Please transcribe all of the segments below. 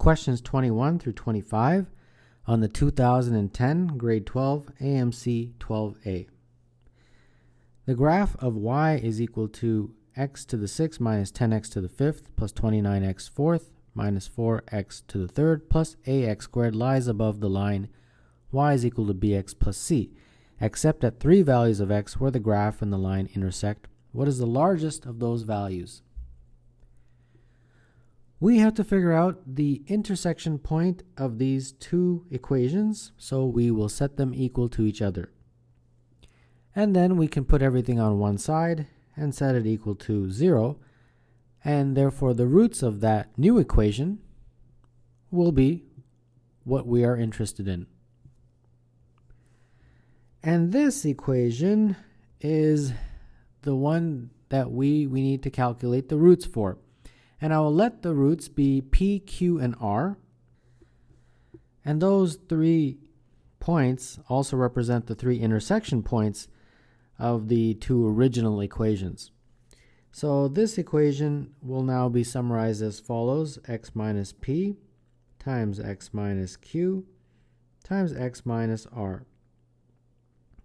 questions 21 through 25 on the 2010 grade 12 AMC 12A. The graph of y is equal to x to the 6th minus 10x to the 5th plus 29x 4th minus 4x to the 3rd plus ax squared lies above the line y is equal to bx plus c, except at three values of x where the graph and the line intersect. What is the largest of those values? We have to figure out the intersection point of these two equations, so we will set them equal to each other. And then we can put everything on one side and set it equal to 0, and therefore the roots of that new equation will be what we are interested in. And this equation is the one that we need to calculate the roots for. And I will let the roots be P, Q, and R. And those 3 points also represent the 3 intersection points of the two original equations. So this equation will now be summarized as follows: x minus p times x minus q times x minus r.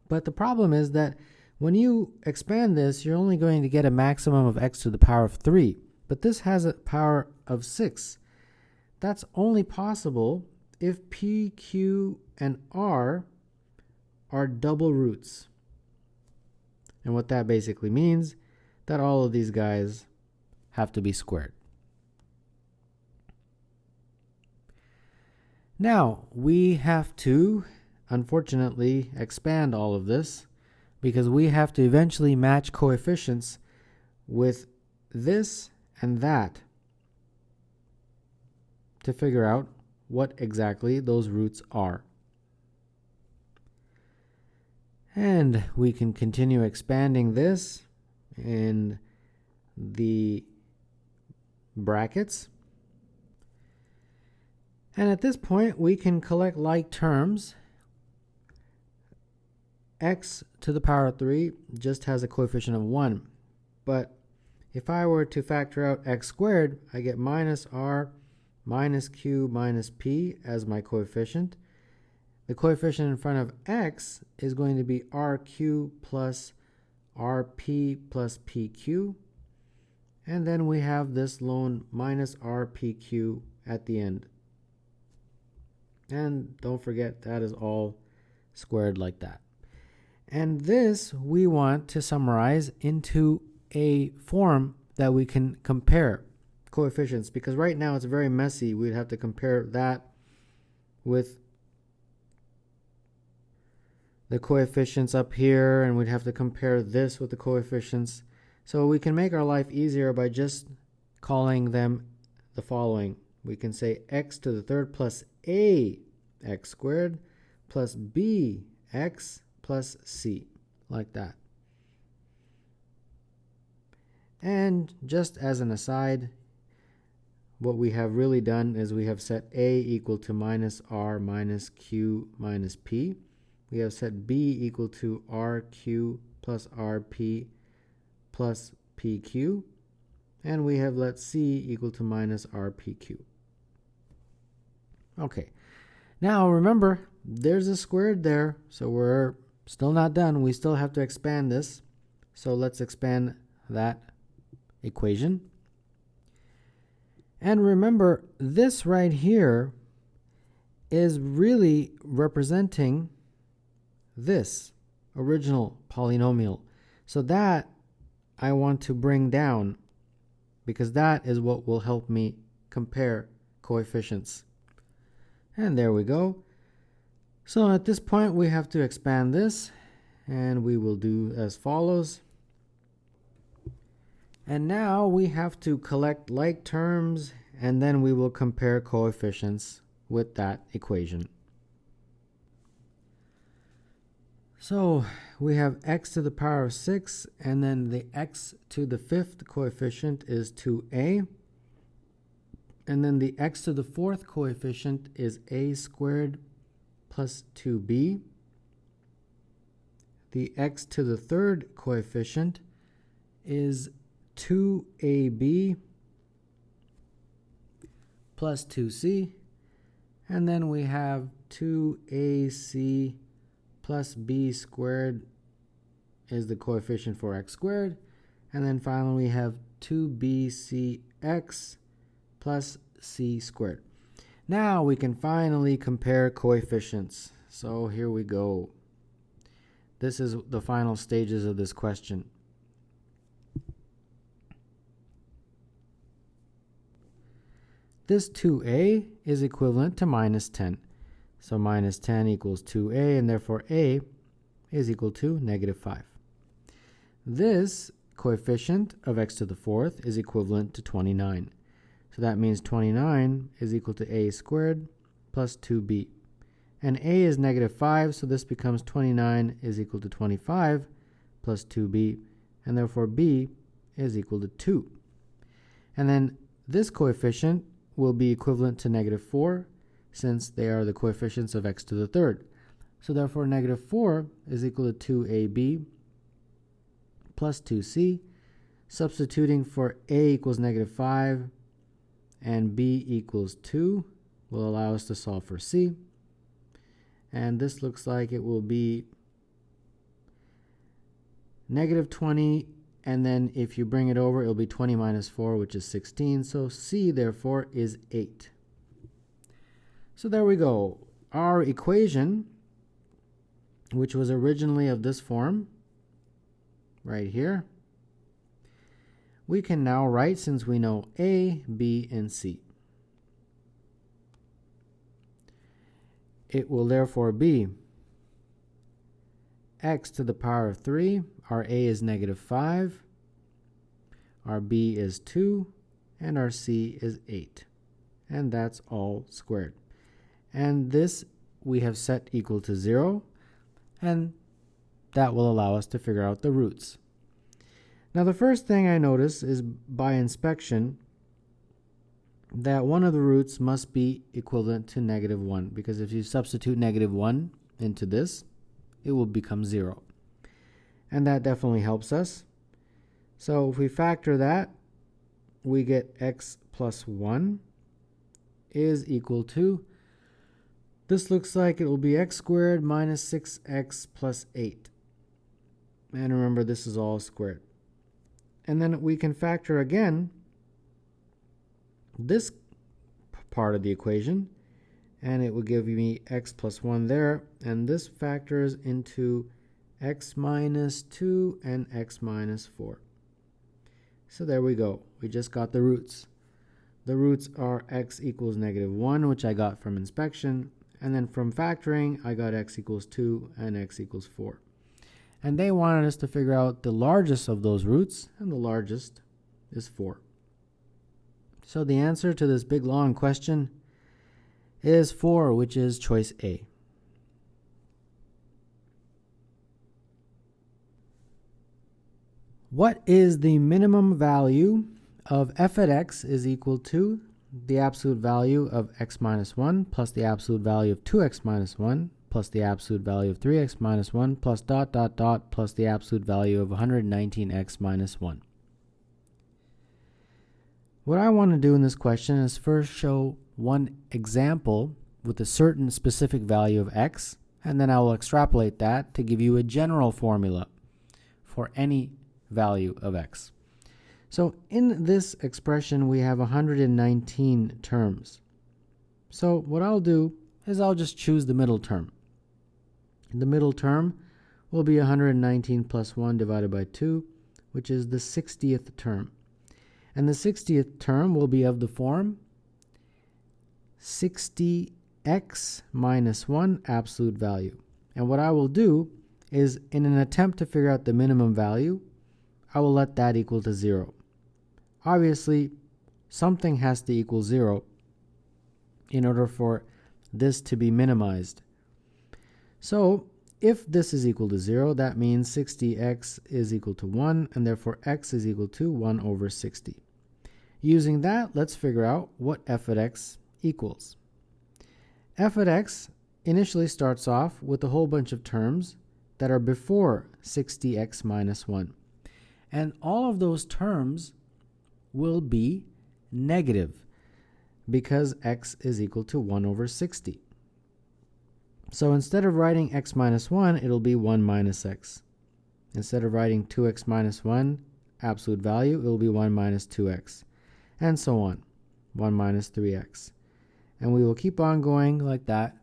But the problem is that when you expand this, you're only going to get a maximum of x to the power of 3. But this has a power of 6. That's only possible if p, q, and r are double roots. And what that basically means, that all of these guys have to be squared. Now, we have to, unfortunately, expand all of this because we have to eventually match coefficients with this and that to figure out what exactly those roots are. And we can continue expanding this in the brackets. And at this point, we can collect like terms. X to the power of 3 just has a coefficient of 1. But if I were to factor out x squared, I get minus r minus q minus p as my coefficient. The coefficient in front of x is going to be rq plus rp plus pq. And then we have this lone minus rpq at the end. And don't forget, that is all squared like that. And this we want to summarize into a form that we can compare coefficients, because right now it's very messy. We'd have to compare that with the coefficients up here, and we'd have to compare this with the coefficients. So we can make our life easier by just calling them the following. We can say x to the 3rd plus a x squared plus b x plus c, like that. And just as an aside, what we have really done is we have set a equal to minus r minus q minus p. We have set b equal to rq plus rp plus pq. And we have let c equal to minus rpq. Okay. Now remember, there's a squared there, so we're still not done. We still have to expand this. So let's expand that equation. And remember, this right here is really representing this original polynomial. So that I want to bring down, because that is what will help me compare coefficients. And there we go. So at this point we have to expand this, and we will do as follows. And now we have to collect like terms, and then we will compare coefficients with that equation. So we have x to the power of 6, and then the x to the 5th coefficient is 2a. And then the x to the 4th coefficient is a squared plus 2b. The x to the 3rd coefficient is 2ab plus 2c, and then we have 2ac plus b squared is the coefficient for x squared, and then finally we have 2bcx plus c squared. Now we can finally compare coefficients. So here we go. This is the final stages of this question. This 2a is equivalent to minus 10. So minus 10 equals 2a, and therefore a is equal to negative 5. This coefficient of x to the fourth is equivalent to 29. So that means 29 is equal to a squared plus 2b. And a is negative 5, so this becomes 29 is equal to 25 plus 2b, and therefore b is equal to 2. And then this coefficient will be equivalent to negative 4, since they are the coefficients of x to the third. So therefore negative 4 is equal to 2ab plus 2c. Substituting for a equals negative 5 and b equals 2 will allow us to solve for c. And this looks like it will be negative 20, and then if you bring it over, it'll be 20 minus 4, which is 16. So c, therefore, is 8. So there we go. Our equation, which was originally of this form, right here, we can now write, since we know a, b, and c. It will therefore be x to the power of 3. Our a is negative 5. Our b is 2. And our c is 8. And that's all squared. And this we have set equal to 0. And that will allow us to figure out the roots. Now the first thing I notice is by inspection that one of the roots must be equivalent to negative 1, because if you substitute negative 1 into this, it will become 0. And that definitely helps us. So if we factor that, we get x plus 1 is equal to, this looks like it will be x squared minus 6x plus 8. And remember, this is all squared. And then we can factor again this part of the equation, and it will give me x plus 1 there, and this factors into x minus 2 and x minus 4. So there we go. We just got the roots. The roots are x equals negative 1, which I got from inspection, and then from factoring, I got x equals 2 and x equals 4. And they wanted us to figure out the largest of those roots, and the largest is 4. So the answer to this big long question is 4, which is choice A. What is the minimum value of f at x is equal to the absolute value of x minus 1 plus the absolute value of 2x minus 1 plus the absolute value of 3x minus 1 plus dot dot dot plus the absolute value of 119x minus 1. What I want to do in this question is first show one example with a certain specific value of x, and then I will extrapolate that to give you a general formula for any value of x. So in this expression, we have 119 terms. So what I'll do is I'll just choose the middle term. The middle term will be 119 plus 1 divided by 2, which is the 60th term. And the 60th term will be of the form 60x minus 1 absolute value. And what I will do is, in an attempt to figure out the minimum value, I will let that equal to 0. Obviously, something has to equal 0 in order for this to be minimized. So if this is equal to 0, that means 60x is equal to 1, and therefore x is equal to 1 over 60. Using that, let's figure out what f at x equals. F at x initially starts off with a whole bunch of terms that are before 60x minus 1. And all of those terms will be negative, because x is equal to 1 over 60. So instead of writing x minus 1, it'll be 1 minus x. Instead of writing 2x minus 1, absolute value, it'll be 1 minus 2x. And so on, 1 minus 3x. And we will keep on going like that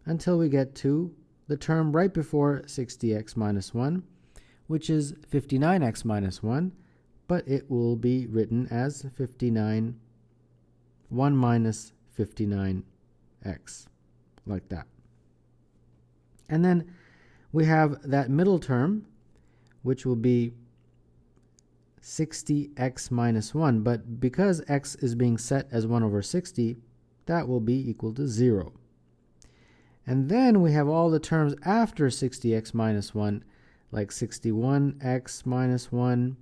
until we get to the term right before 60x minus 1, which is 59x minus 1, but it will be written as 1 minus 59x, like that. And then we have that middle term, which will be 60x minus 1, but because x is being set as 1 over 60, that will be equal to 0. And then we have all the terms after 60x minus 1, like 61x minus 1,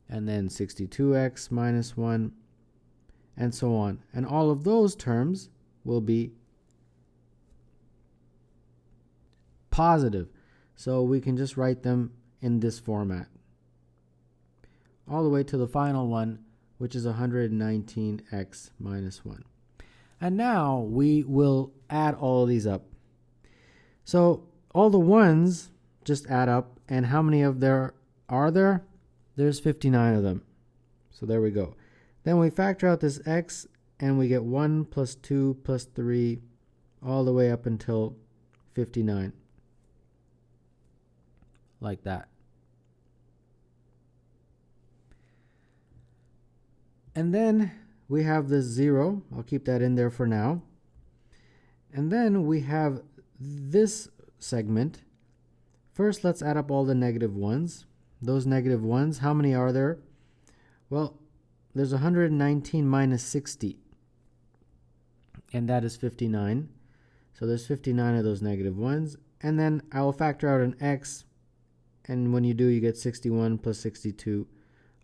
and then 62x minus 1, and so on. And all of those terms will be positive. So we can just write them in this format, all the way to the final one, which is 119x minus 1. And now we will add all of these up. So all the ones just add up, and how many of there are there? There's 59 of them. So there we go. Then we factor out this x, and we get 1 plus 2 plus 3, all the way up until 59. Like that. And then we have this 0. I'll keep that in there for now. And then we have this segment. First, let's add up all the negative ones. Those negative ones, how many are there? Well, there's 119 minus 60. And that is 59. So there's 59 of those negative ones. And then I will factor out an x. And when you do, you get 61 plus 62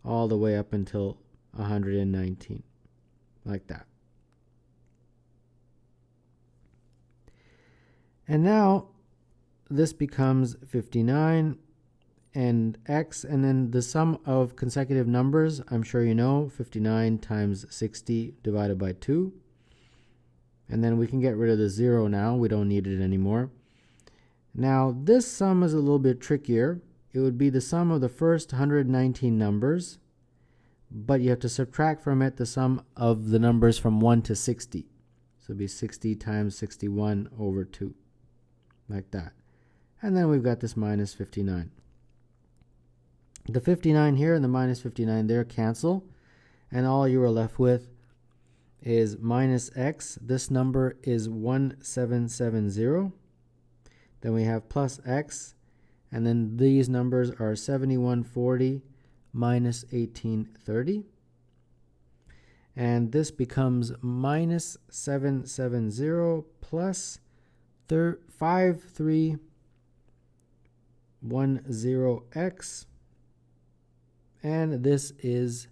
all the way up until 119, like that. And now this becomes 59 and x, and then the sum of consecutive numbers, I'm sure you know, 59 times 60 divided by 2. And then we can get rid of the 0 now. We don't need it anymore. Now this sum is a little bit trickier. It would be the sum of the first 119 numbers, but you have to subtract from it the sum of the numbers from 1 to 60. So it'd be 60 times 61 over 2, like that. And then we've got this minus 59. The 59 here and the minus 59 there cancel, and all you are left with is minus x. This number is 1770. Then we have plus x, and then these numbers are 7140 minus 1830. And this becomes minus 770 plus 5310x. And this is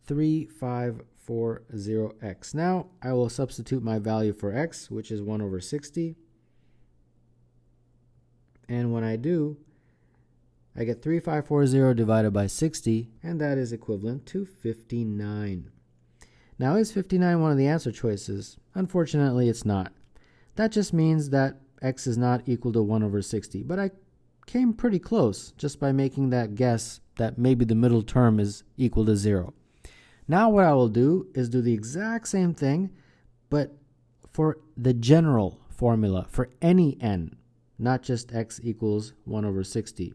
3540x. Now I will substitute my value for x, which is 1 over 60. And when I do, I get 3540 divided by 60, and that is equivalent to 59. Now, is 59 one of the answer choices? Unfortunately, it's not. That just means that x is not equal to 1 over 60, but I came pretty close just by making that guess that maybe the middle term is equal to 0. Now what I will do is do the exact same thing, but for the general formula for any n, not just x equals 1 over 60.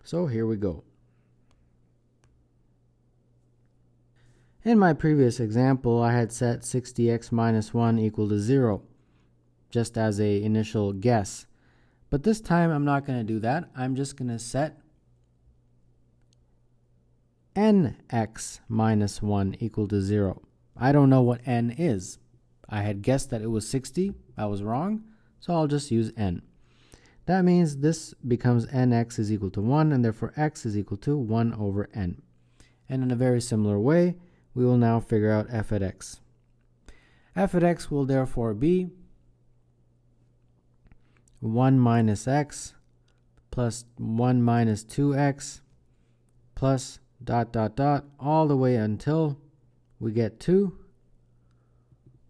So here we go. In my previous example, I had set 60x minus 1 equal to 0, just as an initial guess. But this time I'm not going to do that. I'm just going to set nx minus 1 equal to 0. I don't know what n is. I had guessed that it was 60. I was wrong, so I'll just use n. That means this becomes nx is equal to 1, and therefore x is equal to 1 over n. And in a very similar way, we will now figure out f at x. F at x will therefore be 1 minus x plus 1 minus 2x plus ... all the way until we get to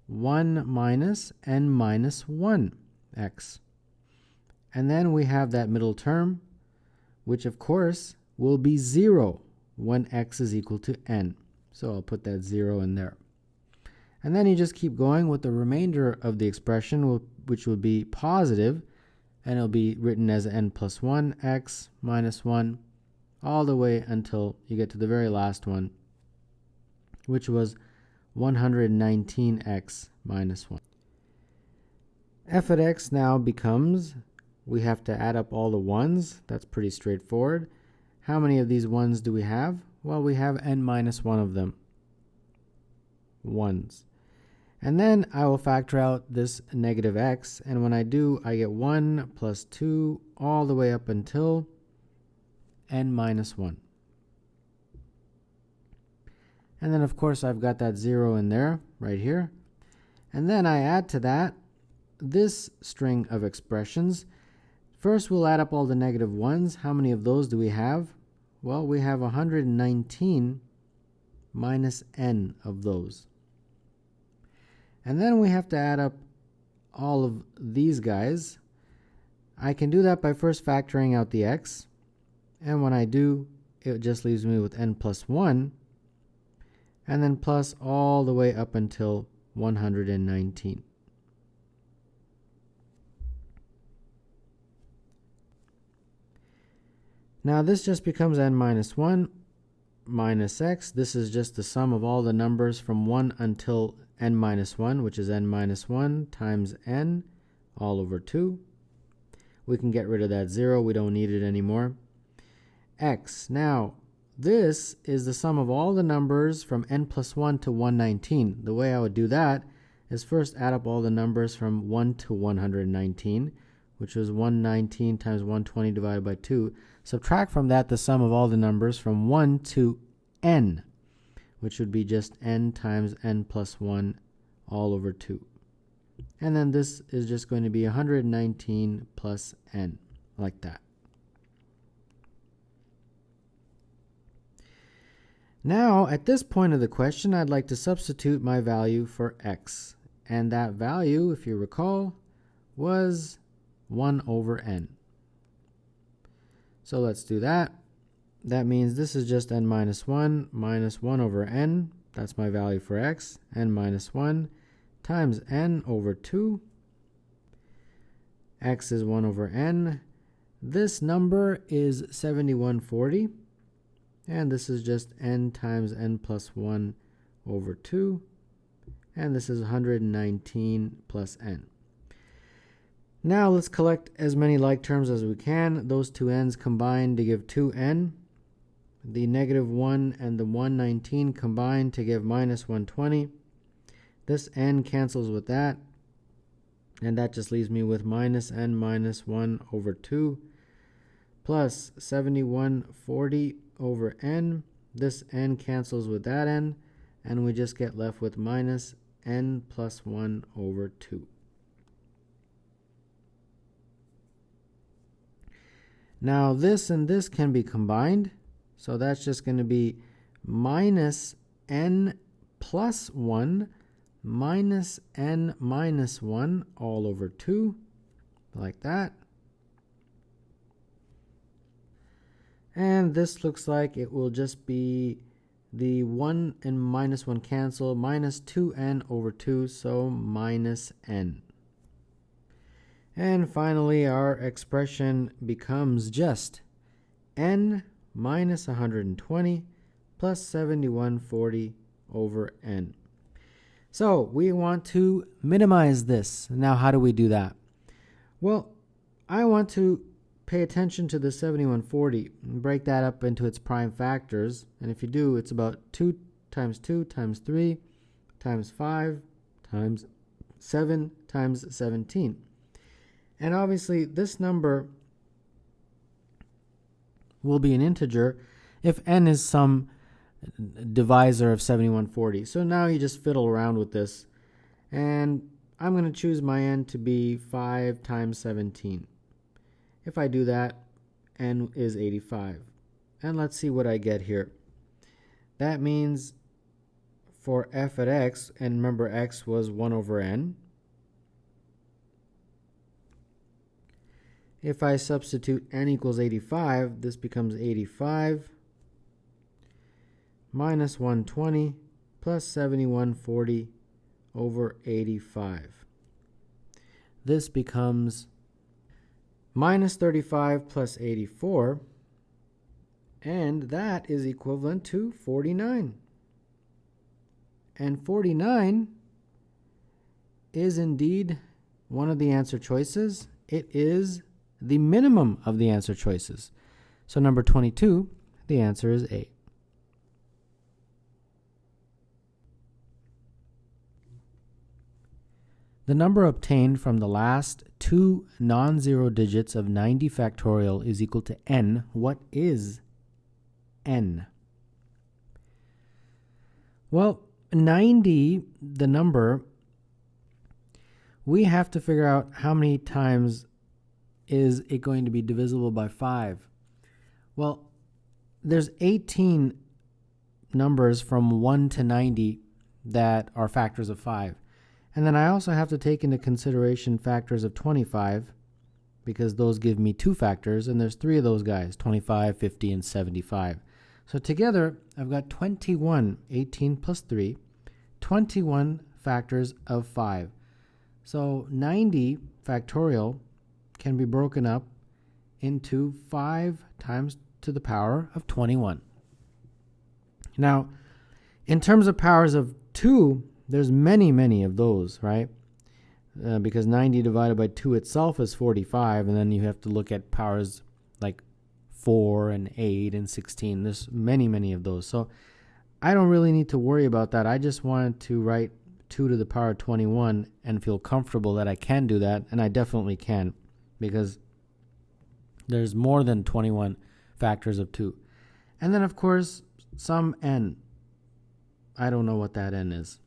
1 minus n minus 1 x. And then we have that middle term, which of course will be 0 when x is equal to n. So I'll put that 0 in there. And then you just keep going with the remainder of the expression, which will be positive, and it'll be written as n plus 1 x minus 1, all the way until you get to the very last one, which was 119x minus 1. F at x now becomes, we have to add up all the ones. That's pretty straightforward. How many of these ones do we have? Well, we have n minus 1 of them. Ones. And then I will factor out this negative x, and when I do, I get 1 plus 2 all the way up until n minus 1. And then of course I've got that 0 in there, right here. And then I add to that this string of expressions. First we'll add up all the negative ones. How many of those do we have? Well, we have 119 minus n of those. And then we have to add up all of these guys. I can do that by first factoring out the x. And when I do, it just leaves me with n plus 1. And then plus all the way up until 119. Now this just becomes n minus 1 minus x. This is just the sum of all the numbers from 1 until n minus 1, which is n minus 1 times n all over 2. We can get rid of that 0. We don't need it anymore. X. Now, this is the sum of all the numbers from n plus 1 to 119. The way I would do that is first add up all the numbers from 1 to 119, which was 119 times 120 divided by 2. Subtract from that the sum of all the numbers from 1 to n, which would be just n times n plus 1 all over 2. And then this is just going to be 119 plus n, like that. Now, at this point of the question, I'd like to substitute my value for x. And that value, if you recall, was 1 over n. So let's do that. That means this is just n minus 1 minus 1 over n. That's my value for x. N minus 1 times n over 2. X is 1 over n. This number is 7140. And this is just n times n plus 1 over 2. And this is 119 plus n. Now let's collect as many like terms as we can. Those two n's combine to give 2n. The negative 1 and the 119 combine to give minus 120. This n cancels with that. And that just leaves me with minus n minus 1 over 2 plus 7140 over n. This n cancels with that n. And we just get left with minus n plus 1 over 2. Now this and this can be combined. So that's just going to be minus n plus 1 minus n minus 1 all over 2, like that. And this looks like it will just be the 1 and minus 1 cancel, minus 2n over 2, so minus n. And finally, our expression becomes just n minus 120 plus 7140 over n. So we want to minimize this. Now, how do we do that? Well, I want to pay attention to the 7140 and break that up into its prime factors. And if you do, it's about 2 times 2 times 3 times 5 times 7 times 17. And obviously, this number will be an integer if n is some divisor of 7140. So now you just fiddle around with this. And I'm going to choose my n to be 5 times 17. If I do that, n is 85. And let's see what I get here. That means for f at x, and remember x was 1 over n. If I substitute n equals 85, this becomes 85 minus 120 plus 7140 over 85. This becomes minus 35 plus 84, and that is equivalent to 49. And 49 is indeed one of the answer choices. It is the minimum of the answer choices. So number 22, the answer is A. The number obtained from the last two non-zero digits of 90 factorial is equal to n. What is n? Well, 90, the number, we have to figure out how many times is it going to be divisible by 5. Well, there's 18 numbers from 1 to 90 that are factors of 5. And then I also have to take into consideration factors of 25, because those give me 2 factors, and there's 3 of those guys, 25, 50, and 75. So together, I've got 21, 18 plus 3, 21 factors of 5. So 90 factorial can be broken up into 5 times to the power of 21. Now, in terms of powers of 2, there's many of those, right? Because 90 divided by 2 itself is 45, and then you have to look at powers like 4 and 8 and 16. There's many of those. So I don't really need to worry about that. I just wanted to write 2 to the power of 21 and feel comfortable that I can do that, and I definitely can, because there's more than 21 factors of 2. And then, of course, some n. I don't know what that n is.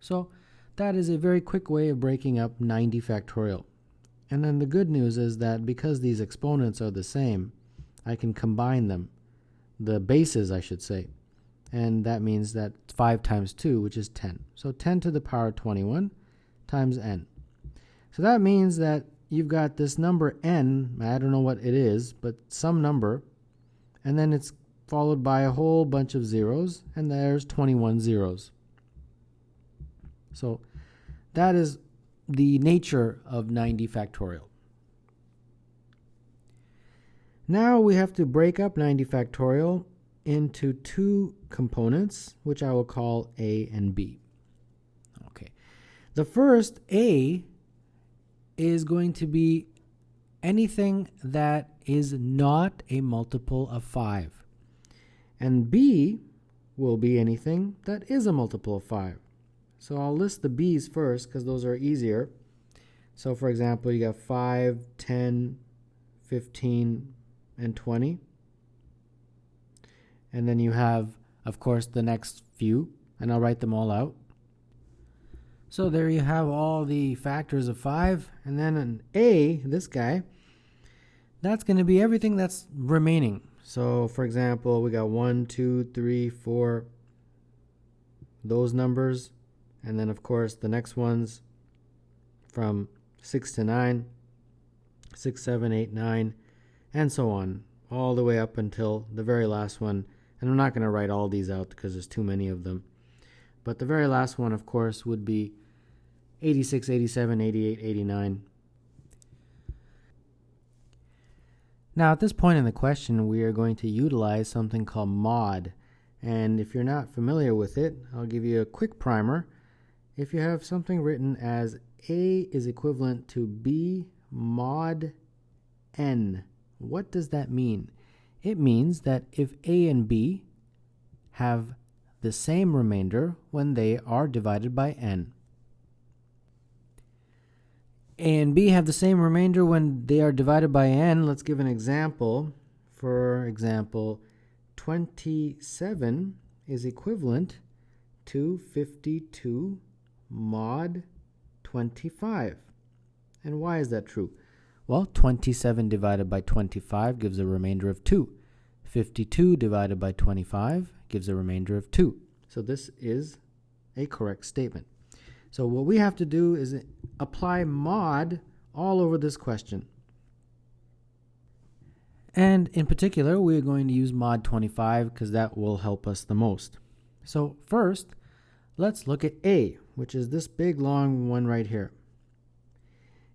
So that is a very quick way of breaking up 90 factorial. And then the good news is that because these exponents are the same, I can combine them, the bases I should say, and that means that 5 times 2, which is 10. So 10 to the power of 21 times n. So that means that you've got this number n, I don't know what it is, but some number, and then it's followed by a whole bunch of zeros, and there's 21 zeros. So that is the nature of 90 factorial. Now we have to break up 90 factorial into 2 components, which I will call A and B. Okay. The first, A, is going to be anything that is not a multiple of 5. And B will be anything that is a multiple of 5. So I'll list the B's first because those are easier. So for example, you got 5, 10, 15, and 20. And then you have, of course, the next few, and I'll write them all out. So there you have all the factors of 5, and then an A, this guy, that's going to be everything that's remaining. So for example, we got 1, 2, 3, 4, those numbers, and then of course the next ones from 6 to 9, 6, 7, 8, 9, and so on, all the way up until the very last one. And I'm not going to write all these out because there's too many of them. But the very last one, of course, would be 86, 87, 88, 89. Now, at this point in the question, we are going to utilize something called mod. And if you're not familiar with it, I'll give you a quick primer. If you have something written as A is equivalent to B mod n, what does that mean? It means that if A and B have the same remainder when they are divided by n. A and B have the same remainder when they are divided by n. Let's give an example. For example, 27 is equivalent to 52 mod 25. And why is that true? Well, 27 divided by 25 gives a remainder of 2. 52 divided by 25 gives a remainder of 2. So this is a correct statement. So what we have to do is apply mod all over this question. And in particular, we're going to use mod 25 because that will help us the most. So first, let's look at A, which is this big long one right here.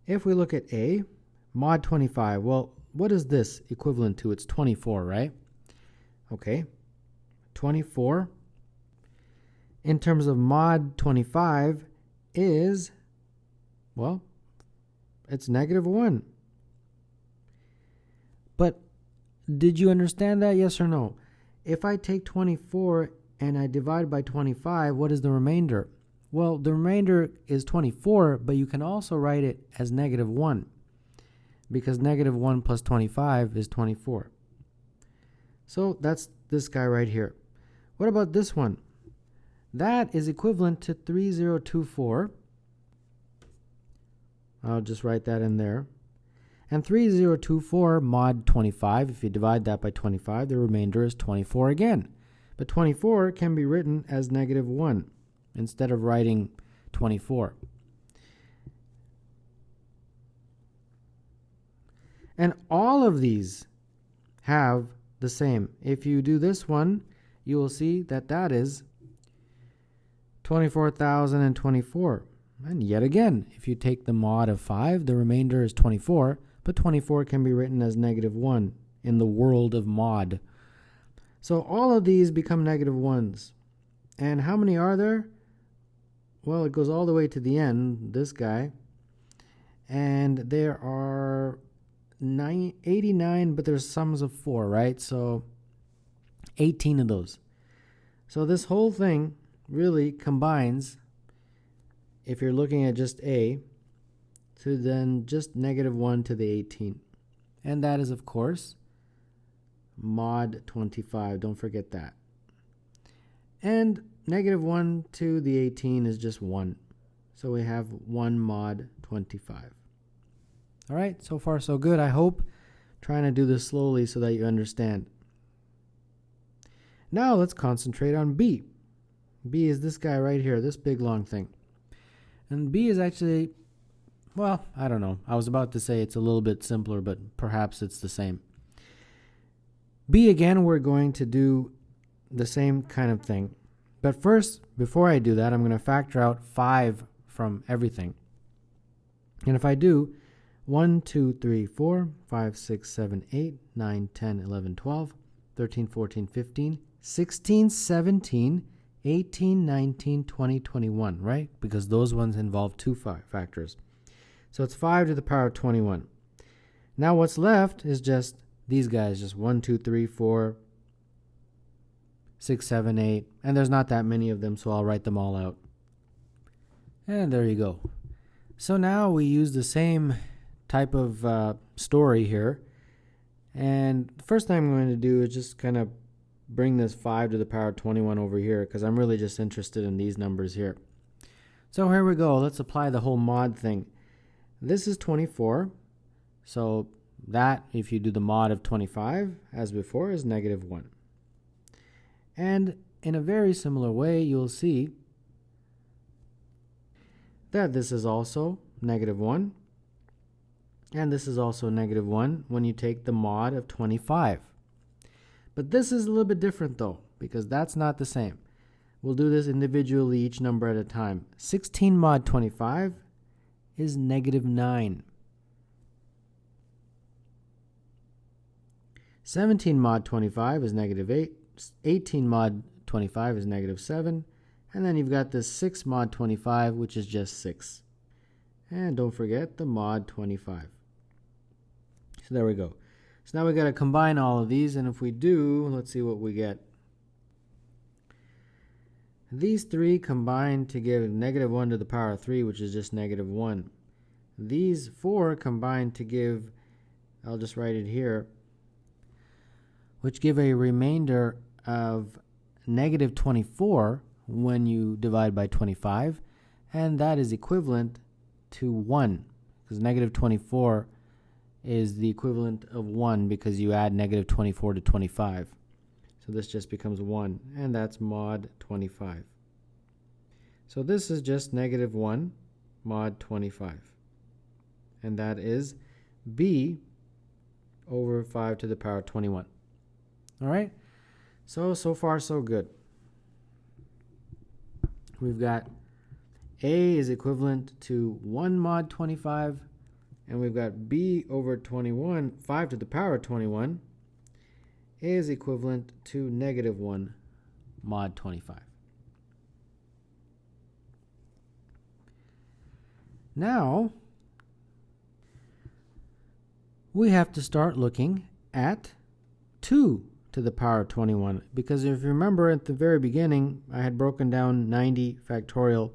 If we look at A, mod 25, well, what is this equivalent to? It's 24, right? Okay, 24 in terms of mod 25 is, well, it's -1. But did you understand that, yes or no? If I take 24 and I divide by 25, what is the remainder? Well, the remainder is 24, but you can also write it as -1 because -1 plus 25 is 24. So that's this guy right here. What about this one? That is equivalent to 3024. I'll just write that in there. And 3024 mod 25, if you divide that by 25, the remainder is 24 again. But 24 can be written as -1 instead of writing 24. And all of these have the same. If you do this one, you will see that that is 24,024. And yet again, if you take the mod of 5, the remainder is 24, but 24 can be written as -1 in the world of mod. So all of these become -1s. And how many are there? Well, it goes all the way to the end, this guy. And there are 89, but there's sums of 4, right? So 18 of those. So this whole thing really combines, if you're looking at just A, to then just -1 to the 18. And that is, of course, mod 25. Don't forget that. And -1 to the 18 is just 1. So we have 1 mod 25. All right, so far so good, I hope. Trying to do this slowly so that you understand. Now let's concentrate on B. B is this guy right here, this big long thing. And B is actually, well, I don't know. I was about to say it's a little bit simpler, but perhaps it's the same. B, again, we're going to do the same kind of thing. But first, before I do that, I'm going to factor out 5 from everything. And if I do, 1, 2, 3, 4, 5, 6, 7, 8, 9, 10, 11, 12, 13, 14, 15, 16, 17, 18, 19, 20, 21, right? Because those ones involve 2 factors. So it's 5 to the power of 21. Now what's left is just these guys, just 1, 2, 3, 4, 6, 7, 8. And there's not that many of them, so I'll write them all out. And there you go. So now we use the same type of story here. And the first thing I'm going to do is just kind of bring this 5 to the power of 21 over here, because I'm really just interested in these numbers here. So here we go. Let's apply the whole mod thing. This is 24. So that, if you do the mod of 25, as before, is -1. And in a very similar way, you'll see that this is also -1. And this is also -1 when you take the mod of 25. But this is a little bit different though, because that's not the same. We'll do this individually, each number at a time. 16 mod 25 is -9. 17 mod 25 is -8. 18 mod 25 is -7. And then you've got this 6 mod 25, which is just 6. And don't forget the mod 25. So there we go. So now we got to combine all of these, and if we do, let's see what we get. These 3 combine to give -1 to the power of 3, which is just -1. These 4 combine to give, I'll just write it here, which give a remainder of -24 when you divide by 25, and that is equivalent to 1, because -24 is the equivalent of 1 because you add -24 to 25. So this just becomes 1, and that's mod 25. So this is just negative 1 mod 25. And that is b over 5 to the power 21. All right? So far so good. We've got a is equivalent to 1 mod 25, and we've got b over 21, 5 to the power 21, is equivalent to negative 1 mod 25. Now, we have to start looking at 2 to the power 21, because if you remember at the very beginning, I had broken down 90 factorial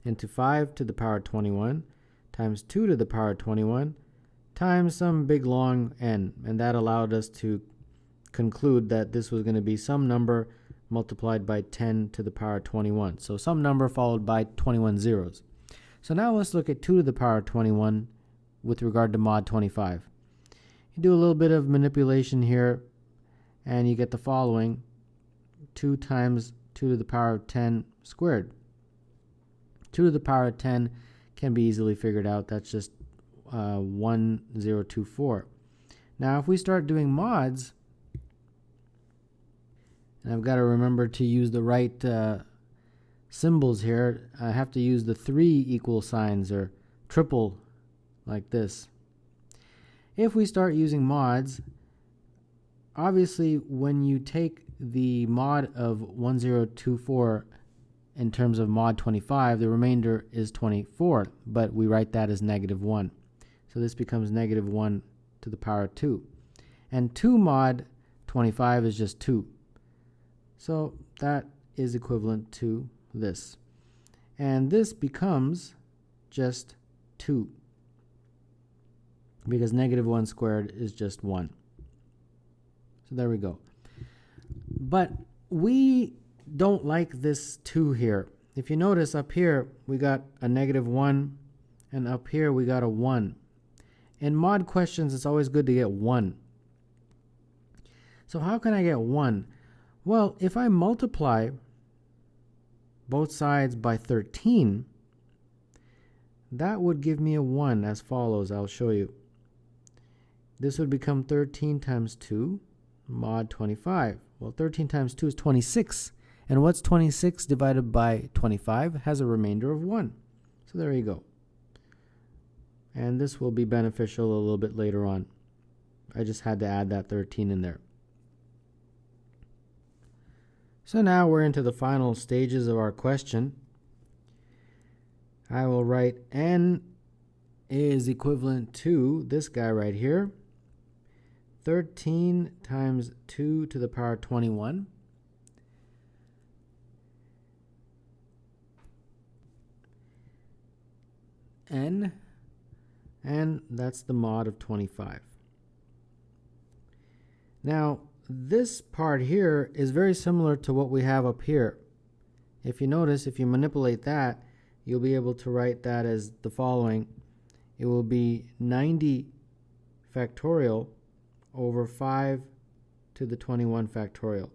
into 5 to the power 21 times 2 to the power 21 times some big long n, and that allowed us to conclude that this was going to be some number multiplied by 10 to the power 21. So some number followed by 21 zeros. So now let's look at 2 to the power 21 with regard to mod 25. You do a little bit of manipulation here, and you get the following: 2 times 2 to the power of 10 squared. 2 to the power of 10 can be easily figured out. That's just 1024. Now if we start doing mods, and I've got to remember to use the right symbols here, I have to use the 3 equal signs, or triple, like this. If we start using mods, obviously when you take the mod of 1024 in terms of mod 25, the remainder is 24, but we write that as negative 1. So this becomes negative 1 to the power of 2. And 2 mod 25 is just 2. So that is equivalent to this. And this becomes just 2, because negative 1 squared is just 1. So there we go. But we don't like this 2 here. If you notice up here, we got a negative 1, and up here we got a 1. In mod questions, it's always good to get 1. So how can I get 1? Well, if I multiply both sides by 13, that would give me a 1 as follows. I'll show you. This would become 13 times 2 mod 25. Well, 13 times 2 is 26. And what's 26 divided by 25? Has a remainder of 1. So there you go. And this will be beneficial a little bit later on. I just had to add that 13 in there. So now we're into the final stages of our question. I will write n is equivalent to this guy right here, 13 times 2 to the power 21. N, and that's the mod of 25. Now, this part here is very similar to what we have up here. If you notice, if you manipulate that, you'll be able to write that as the following. It will be 90 factorial over 5 to the 21 factorial.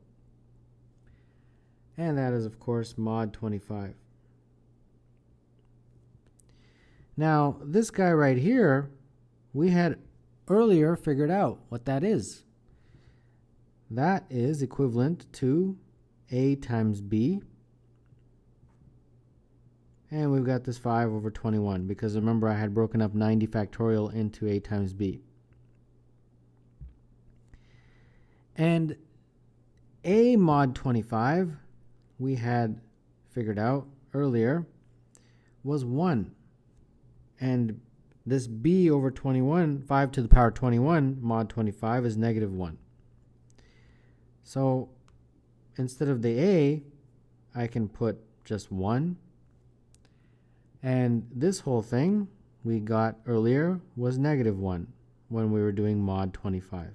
And that is, of course, mod 25. Now, this guy right here, we had earlier figured out what that is. That is equivalent to a times b. And we've got this 5 over 21, because remember I had broken up 90 factorial into a times b. And a mod 25, we had figured out earlier, was 1. And this b over 21, 5 to the power 21 mod 25 is negative 1. So instead of the a, I can put just 1. And this whole thing we got earlier was negative 1 when we were doing mod 25.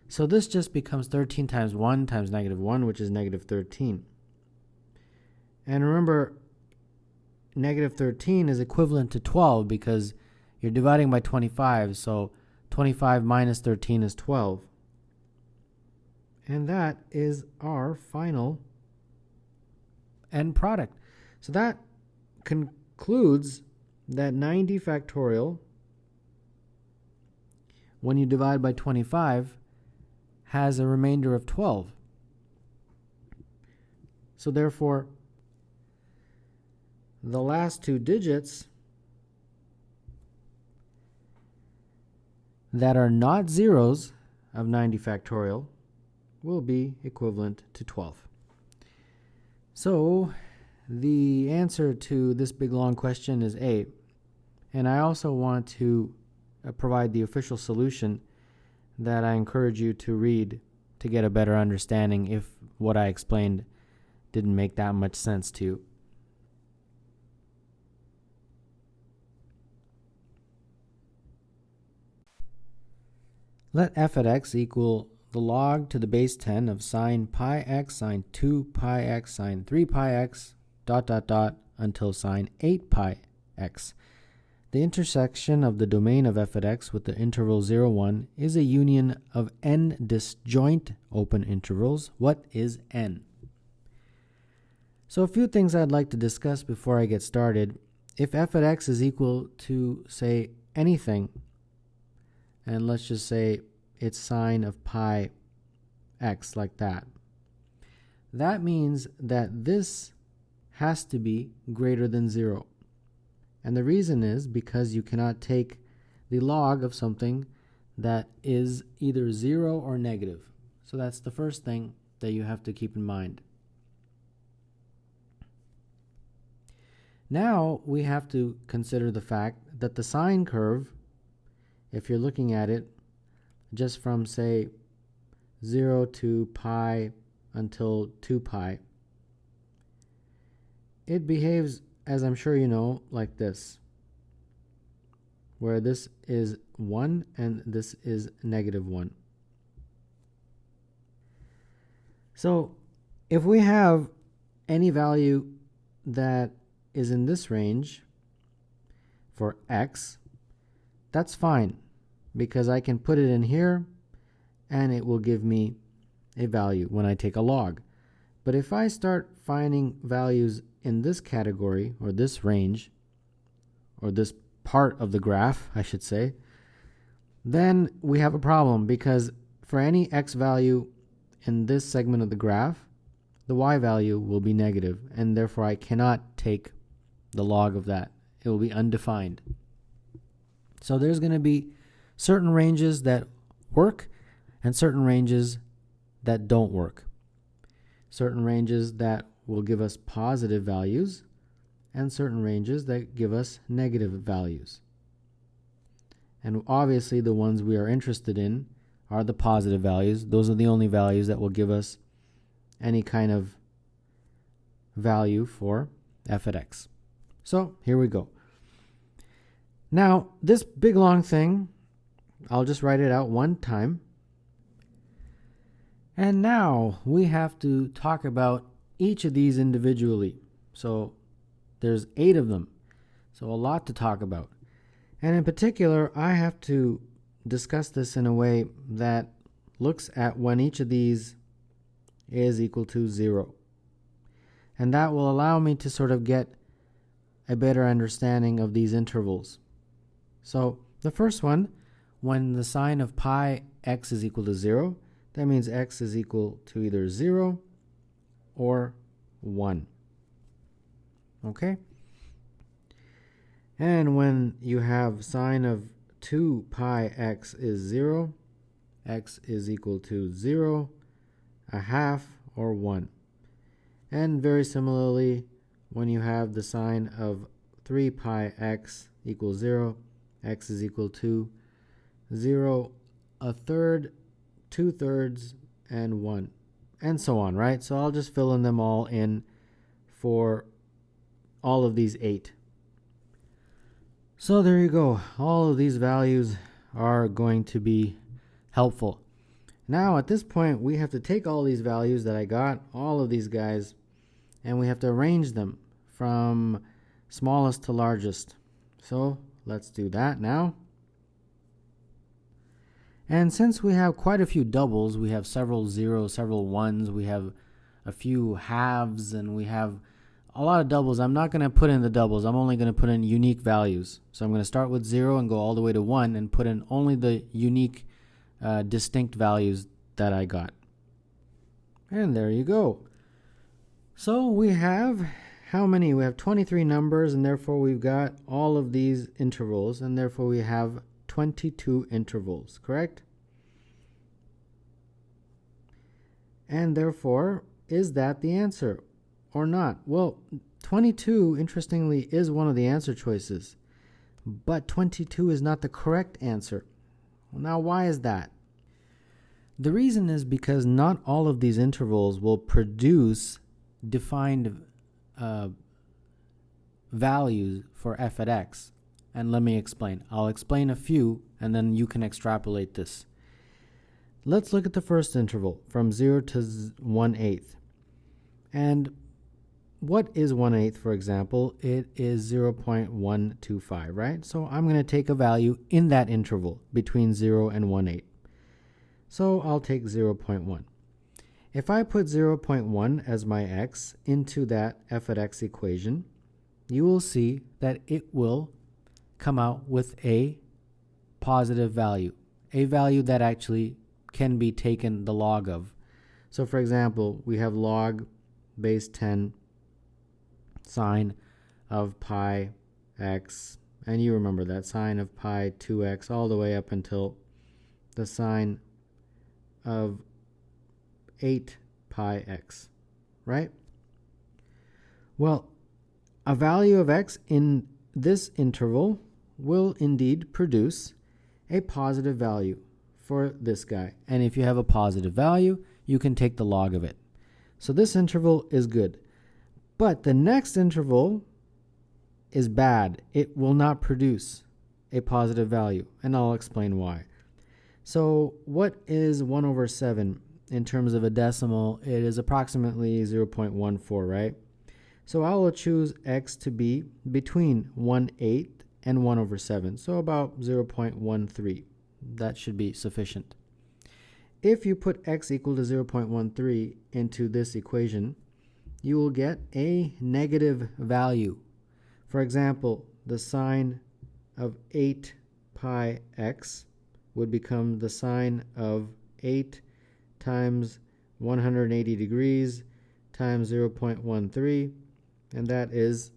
So this just becomes 13 times 1 times negative 1, which is negative 13. And remember, negative 13 is equivalent to 12 because you're dividing by 25, so 25 minus 13 is 12. And that is our final end product. So that concludes that 90 factorial, when you divide by 25, has a remainder of 12. So therefore, the last two digits that are not zeros of 90 factorial will be equivalent to 12. So the answer to this big long question is A. And I also want to provide the official solution that I encourage you to read to get a better understanding if what I explained didn't make that much sense to you. Let f at x equal the log to the base 10 of sine pi x, sine 2 pi x, sine 3 pi x, until sine 8 pi x. The intersection of the domain of f at x with the interval 0, 1 is a union of n disjoint open intervals. What is n? So a few things I'd like to discuss before I get started. If f at x is equal to, say, anything, and let's just say it's sine of pi x, like that, that means that this has to be greater than 0. And the reason is because you cannot take the log of something that is either 0 or negative. So that's the first thing that you have to keep in mind. Now we have to consider the fact that the sine curve, if you're looking at it just from, say, 0 to pi until 2 pi, it behaves, as I'm sure you know, like this, where this is 1 and this is negative 1. So if we have any value that is in this range for x, that's fine, because I can put it in here and it will give me a value when I take a log. But if I start finding values in this category, or this range, or this part of the graph, I should say, then we have a problem, because for any x value in this segment of the graph, the y value will be negative, and therefore I cannot take the log of that. It will be undefined. So there's going to be certain ranges that work and certain ranges that don't work. Certain ranges that will give us positive values and certain ranges that give us negative values. And obviously the ones we are interested in are the positive values. Those are the only values that will give us any kind of value for f at x. So here we go. Now this big long thing, I'll just write it out one time. And now we have to talk about each of these individually. So there's 8 of them. So a lot to talk about. And in particular, I have to discuss this in a way that looks at when each of these is equal to 0. And that will allow me to sort of get a better understanding of these intervals. So the first one, when the sine of pi x is equal to 0, that means x is equal to either 0 or 1. Okay? And when you have sine of 2 pi x is 0, x is equal to 0, a half, or 1. And very similarly, when you have the sine of 3 pi x equals 0, x is equal to 0, a third, 2/3, and 1, and so on, right? So I'll just fill in them all in for all of these 8. So there you go. All of these values are going to be helpful. Now at this point, we have to take all these values that I got, all of these guys, and we have to arrange them from smallest to largest. So let's do that now. And since we have quite a few doubles, we have several zeros, several ones, we have a few halves, and we have a lot of doubles. I'm not going to put in the doubles. I'm only going to put in unique values. So I'm going to start with 0 and go all the way to 1 and put in only the unique, distinct values that I got. And there you go. So we have how many? We have 23 numbers, and therefore we've got all of these intervals, and therefore we have 22 intervals, correct? And therefore, is that the answer or not? Well, 22, interestingly, is one of the answer choices, but 22 is not the correct answer. Well, now, why is that? The reason is because not all of these intervals will produce defined values for f at x. And let me explain. I'll explain a few, and then you can extrapolate this. Let's look at the first interval from 0 to 1/8. And what is 1/8, for example? It is 0.125, right? So I'm going to take a value in that interval between 0 and 1/8. So I'll take 0.1. If I put 0.1 as my x into that f at x equation, you will see that it will come out with a positive value, a value that actually can be taken the log of. So for example, we have log base 10 sine of pi x, and you remember that sine of pi 2x all the way up until the sine of 8 pi x, right? Well, a value of x in this interval will indeed produce a positive value for this guy. And if you have a positive value, you can take the log of it. So this interval is good. But the next interval is bad. It will not produce a positive value, and I'll explain why. So what is 1 over 7 in terms of a decimal? It is approximately 0.14, right? So I will choose x to be between 1/8 and 1 over 7, so about 0.13. That should be sufficient. If you put x equal to 0.13 into this equation, you will get a negative value. For example, the sine of 8 pi x would become the sine of 8 times 180 degrees times 0.13, and that is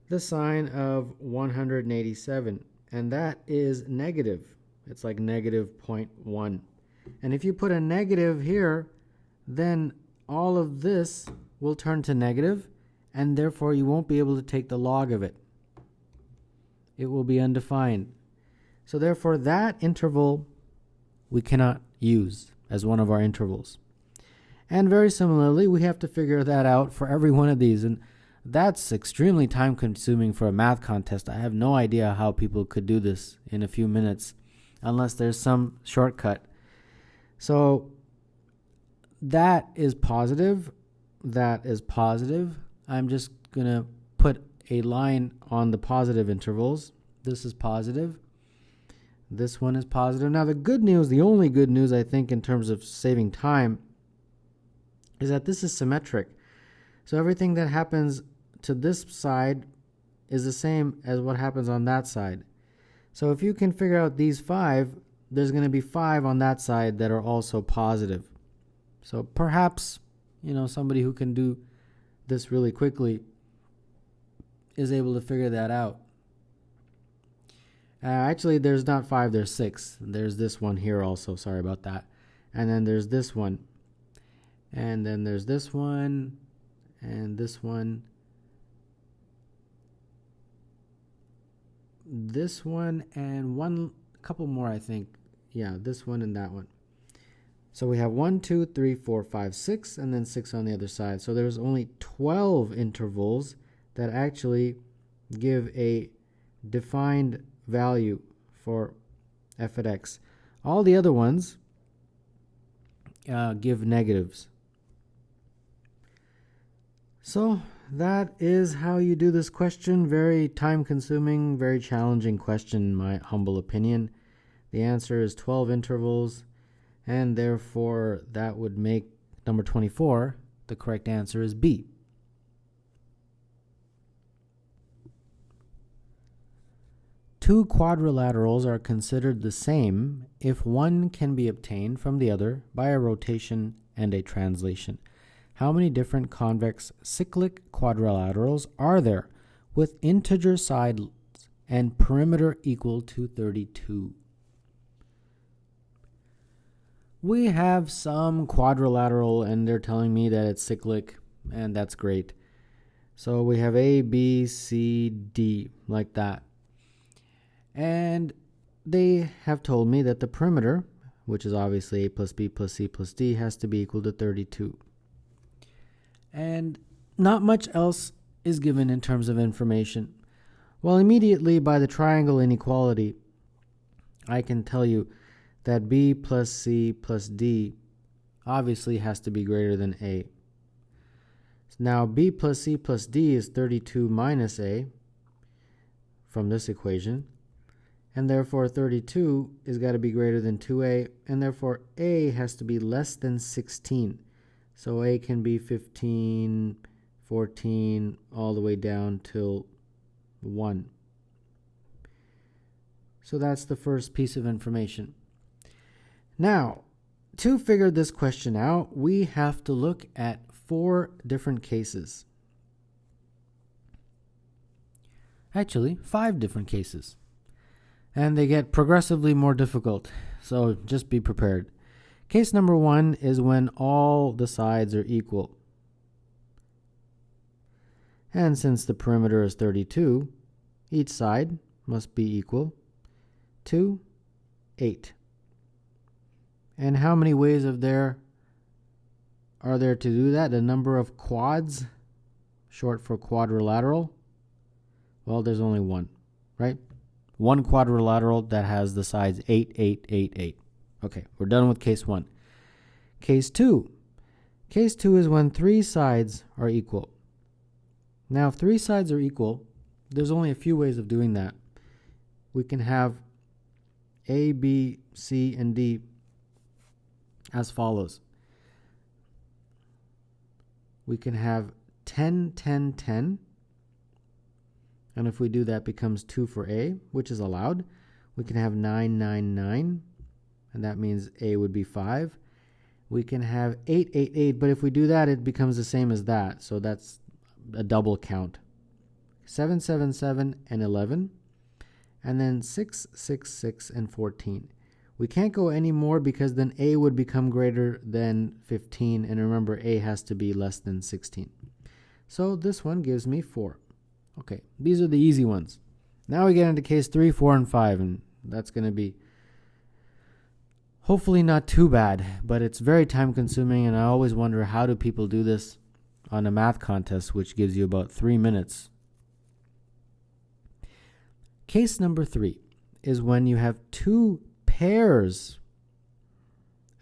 the sine of 187, and that is negative. It's like negative 0.1. And if you put a negative here, then all of this will turn to negative, and therefore you won't be able to take the log of it. It will be undefined. So therefore that interval we cannot use as one of our intervals. And very similarly, we have to figure that out for every one of these, and that's extremely time consuming for a math contest. I have no idea how people could do this in a few minutes unless there's some shortcut. So that is positive. That is positive. I'm just going to put a line on the positive intervals. This is positive. This one is positive. Now the good news, the only good news I think in terms of saving time, is that this is symmetric. So everything that happens to this side is the same as what happens on that side. So if you can figure out these 5, there's going to be 5 on that side that are also positive. So perhaps, somebody who can do this really quickly is able to figure that out. Actually, there's not 5, there's 6. There's this one here also, sorry about that. And then there's this one. And then there's this one, and this one, this one, and a couple more, I think. Yeah, this one and that one. So we have 1, 2, 3, 4, 5, 6, and then 6 on the other side. So there's only 12 intervals that actually give a defined value for f at x. All the other ones give negatives. So that is how you do this question. Very time-consuming, very challenging question in my humble opinion. The answer is 12 intervals, and therefore that would make number 24. The correct answer is B. two quadrilaterals are considered the same if one can be obtained from the other by a rotation and a translation. How many different convex cyclic quadrilaterals are there with integer sides and perimeter equal to 32? We have some quadrilateral and they're telling me that it's cyclic, and that's great. So we have A, B, C, D, like that. And they have told me that the perimeter, which is obviously A plus B plus C plus D, has to be equal to 32. And not much else is given in terms of information. Well, immediately by the triangle inequality, I can tell you that B plus C plus D obviously has to be greater than A. Now B plus C plus D is 32 minus A from this equation, and therefore 32 is got to be greater than 2A, and therefore A has to be less than 16. So A can be 15, 14, all the way down till 1. So that's the first piece of information. Now, to figure this question out, we have to look at 4 different cases. Actually, 5 different cases. And they get progressively more difficult, so just be prepared. Case number 1 is when all the sides are equal. And since the perimeter is 32, each side must be equal to 8. And how many ways are there to do that? The number of quads, short for quadrilateral, well, there's only one, right? One quadrilateral that has the sides 8, 8, 8, 8. Okay, we're done with case 1. Case 2. Case 2 is when 3 sides are equal. Now, if 3 sides are equal, there's only a few ways of doing that. We can have A, B, C, and D as follows. We can have 10, 10, 10. And if we do that, becomes 2 for A, which is allowed. We can have 9, 9, 9. And that means A would be 5. We can have 8, 8, 8. But if we do that, it becomes the same as that. So that's a double count. 7, 7, 7, and 11. And then 6, 6, 6, and 14. We can't go any more because then A would become greater than 15. And remember, A has to be less than 16. So this one gives me 4. Okay, these are the easy ones. Now we get into case 3, 4, and 5. And that's going to be hopefully not too bad. But it's very time consuming. And I always wonder, how do people do this on a math contest, which gives you about 3 minutes? Case number 3 is when you have 2 pairs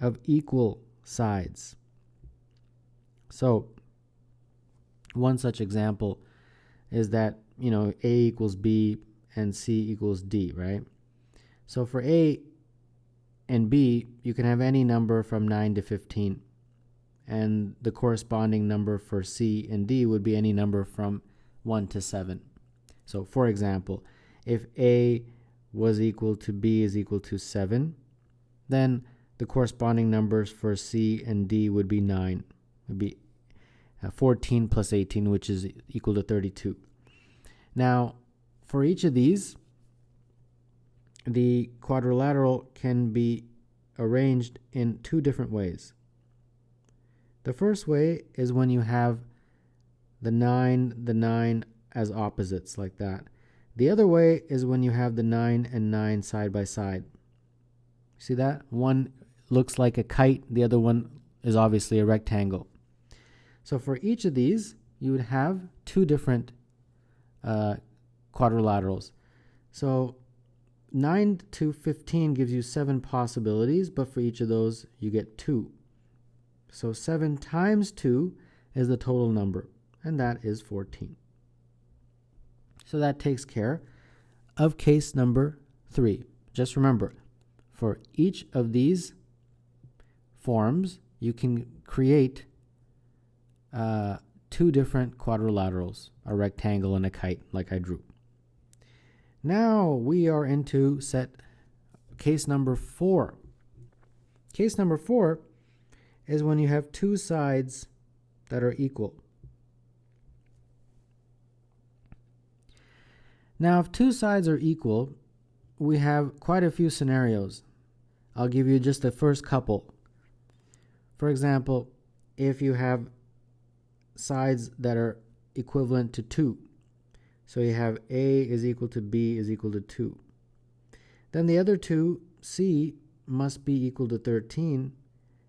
of equal sides. So one such example is that, A equals B and C equals D, right? So for A and B, you can have any number from 9 to 15. And the corresponding number for C and D would be any number from 1 to 7. So for example, if A was equal to B is equal to 7, then the corresponding numbers for C and D would be 9. It would be 14 plus 18, which is equal to 32. Now, for each of these, the quadrilateral can be arranged in 2 different ways. The first way is when you have the 9 as opposites, like that. The other way is when you have the 9 and 9 side by side. See that? One looks like a kite, the other one is obviously a rectangle. So for each of these, you would have 2 different quadrilaterals. So 9 to 15 gives you 7 possibilities, but for each of those, you get 2. So 7 times 2 is the total number, and that is 14. So that takes care of case number 3. Just remember, for each of these forms, you can create 2 different quadrilaterals, a rectangle and a kite, like I drew. Now we are into case number 4. Case number 4 is when you have two sides that are equal. Now, if two sides are equal, we have quite a few scenarios. I'll give you just the first couple. For example, if you have sides that are equivalent to 2, so you have A is equal to B is equal to 2. Then the other two, C must be equal to 13,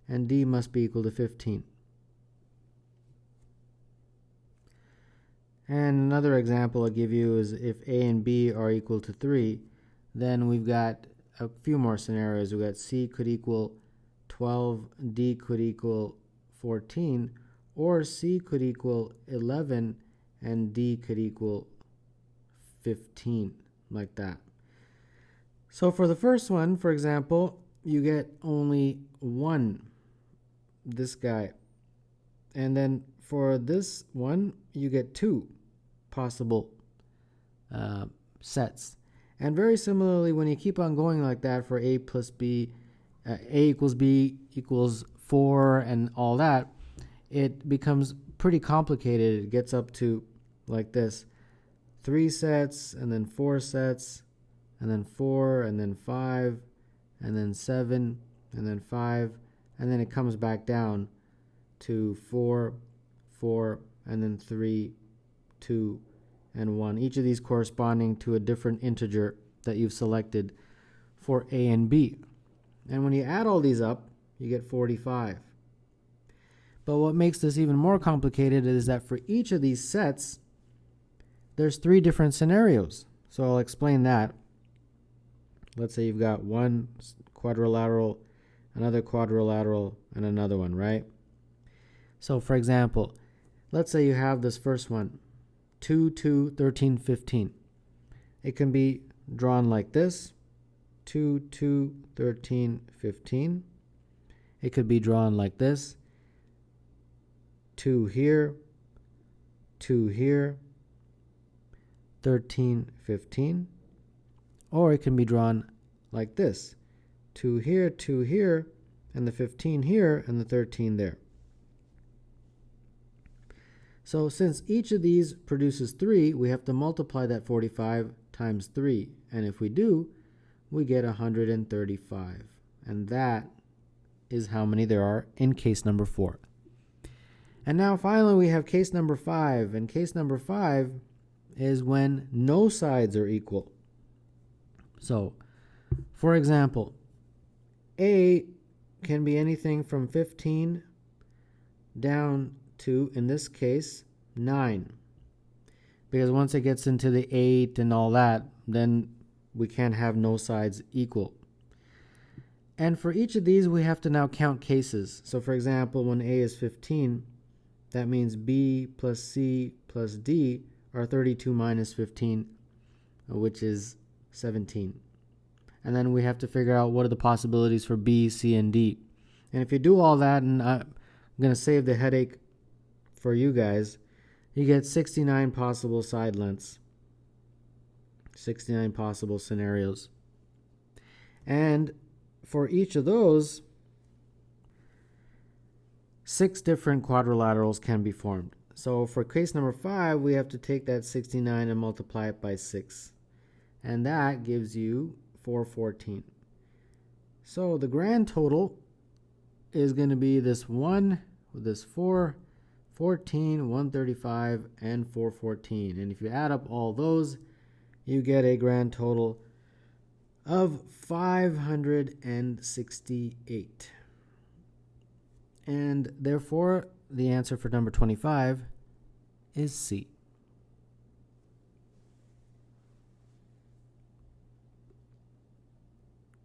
and D must be equal to 15. And another example I'll give you is if A and B are equal to 3, then we've got a few more scenarios. We've got C could equal 12, D could equal 14, or C could equal 11, and D could equal 15, like that. So for the first one, for example, you get only one, this guy. And then for this one, you get two possible sets. And very similarly, when you keep on going like that for A plus B, A equals B equals 4 and all that, it becomes pretty complicated. It gets up to like this: 3 sets, and then 4 sets, and then 4, and then 5, and then 7, and then 5, and then it comes back down to 4, 4, and then 3, 2, and 1. Each of these corresponding to a different integer that you've selected for A and B. And when you add all these up, you get 45. But what makes this even more complicated is that for each of these sets, there's 3 different scenarios. So I'll explain that. Let's say you've got one quadrilateral, another quadrilateral, and another one, right? So for example, let's say you have this first one, 2, 2, 13, 15. It can be drawn like this: 2, 2, 13, 15. It could be drawn like this: 2 here, 2 here, 13, 15. Or it can be drawn like this: 2 here, and the 15 here, and the 13 there. So since each of these produces 3, we have to multiply that 45 times 3. And if we do, we get 135. And that is how many there are in case number 4. And now finally we have case number 5. And case number 5 is when no sides are equal. So, for example, A can be anything from 15 down to, in this case, 9. Because once it gets into the 8 and all that, then we can't have no sides equal. And for each of these, we have to now count cases. So for example, when A is 15, that means B plus C plus D are 32 minus 15, which is 17. And then we have to figure out what are the possibilities for B, C, and D. And if you do all that, and I'm going to save the headache for you guys, you get 69 possible side lengths, 69 possible scenarios. And for each of those, 6 different quadrilaterals can be formed. So for case number 5, we have to take that 69 and multiply it by 6. And that gives you 414. So the grand total is going to be this 1, this 4, 14, 135, and 414. And if you add up all those, you get a grand total of 568. And therefore, the answer for number 25 is C.